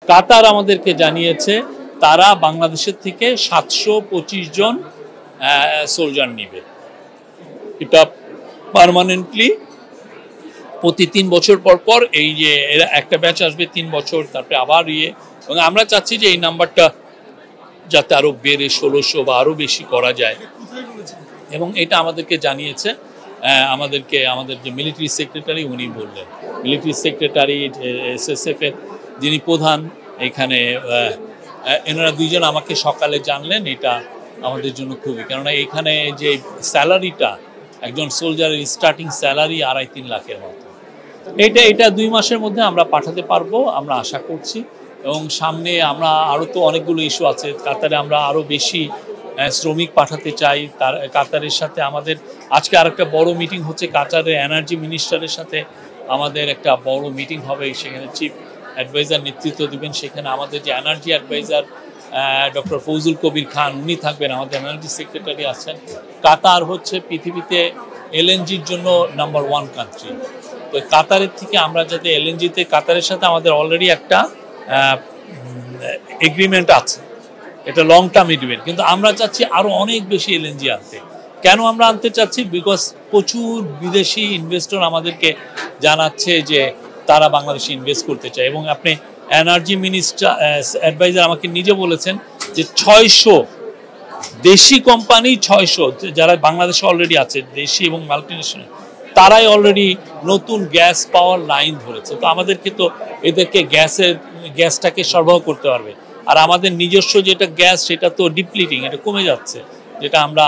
কাতার আমাদেরকে জানিয়েছে তারা বাংলাদেশের থেকে 725 জন সোলজার নেবে। এটা পার্মানেন্টলি প্রতি 3 বছর পর পর এই যে এরা একটা ব্যাচ আসবে 3 বছর, তারপরে আবার এবং আমরা চাচ্ছি যে এই নাম্বারটা যাতে আরো বেড়ে 1600 বা আরো বেশি করা যায়। এবং এটা আমাদেরকে জানিয়েছে আমাদের যে মিলিটারি সেক্রেটারি উনি বললেন, মিলিটারি সেক্রেটারি SSF এর যিনি প্রধান এখানে, এনারা দুইজন আমাকে সকালে জানলেন। এটা আমাদের জন্য খুবই, কেননা এখানে যে স্যালারিটা একজন সোলজারের স্টার্টিং স্যালারি 2.5-3 লাখের মতো। এটা 2 মাসের মধ্যে আমরা পাঠাতে পারবো আমরা আশা করছি। এবং সামনে আমরা আরও তো অনেকগুলো ইস্যু আছে। কাতারে আমরা আরও বেশি শ্রমিক পাঠাতে চাই। কাতারের সাথে আমাদের আজকে আরেকটা বড় মিটিং হচ্ছে, কাতারের এনার্জি মিনিস্টারের সাথে আমাদের একটা বড় মিটিং হবে। সেখানে চিফ অ্যাডভাইজার নেতৃত্ব দিবেন। সেখানে আমাদের যে energy adviser doctor Fouzul Kabir Khan উনি থাকবেন, আমাদের এনার্জি সেক্রেটারি আছেন। কাতার হচ্ছে পৃথিবীতে এলএনজির জন্য নাম্বার 1 কান্ট্রি। তো কাতারের থেকে আমরা যাতে এলএনজিতে, কাতারের সাথে আমাদের অলরেডি একটা এগ্রিমেন্ট আছে, এটা লং টার্ম এগ্রিমেন্ট, কিন্তু আমরা চাচ্ছি আরও অনেক বেশি এলএনজি আনতে। কেন আমরা আনতে চাচ্ছি? বিকজ প্রচুর বিদেশি ইনভেস্টর আমাদেরকে জানাচ্ছে যে তারা বাংলাদেশে ইনভেস্ট করতে চায়। এবং আপনি এনার্জি মিনিস্টার অ্যাডভাইজার আমাকে নিজে বলেছেন যে 600 দেশি কোম্পানি, 600 যারা বাংলাদেশে অলরেডি আছে, দেশি এবং মাল্টিনেশনাল, তারাই অলরেডি নতুন গ্যাস পাওয়ার লাইন ধরেছে। তো আমাদেরকে তো এদেরকে গ্যাসটাকে সরবরাহ করতে পারবে। আর আমাদের নিজস্ব যেটা গ্যাস সেটা তো ডিপ্লিটিং, এটা কমে যাচ্ছে, যেটা আমরা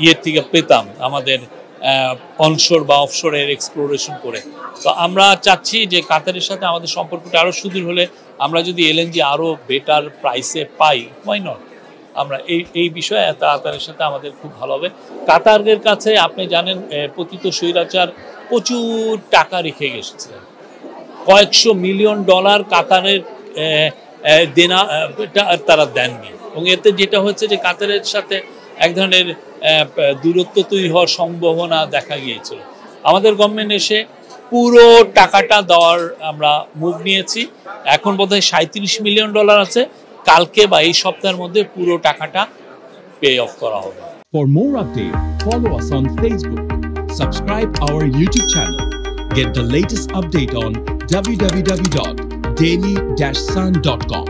ইয়ের থেকে পেতাম আমাদের অনশোর বা অফশোরের এক্সপ্লোরেশন করে। তো আমরা চাচ্ছি যে কাতারের সাথে আমাদের সম্পর্কটা আরও সুদৃঢ় হলে আমরা যদি এলএনজি আরও বেটার প্রাইসে পাই, হোয়াই নট। আমরা এই বিষয়ে কাতারের সাথে আমাদের খুব ভালো হবে। কাতারের কাছে আপনি জানেন পতিত স্বৈরাচার প্রচুর টাকা রেখে গেছিলেন, কয়েকশো মিলিয়ন ডলার কাতারের দেনা তারা দেননি। এবং এতে যেটা হচ্ছে যে কাতারের সাথে এক ধরনের দূরত্ব তৈরি হওয়ার সম্ভাবনা দেখা গিয়েছিল। আমাদের গভর্নমেন্ট এসে পুরো টাকাটা দেওয়ার আমরা মুভ নিয়েছি। এখন বোধহয় 37 মিলিয়ন ডলার আছে। কালকে বা এই সপ্তাহের মধ্যে পুরো টাকাটা পে অফ করা হবে। For more updates, follow us on Facebook, subscribe our YouTube channel, get the latest update on www.daily-sun.com.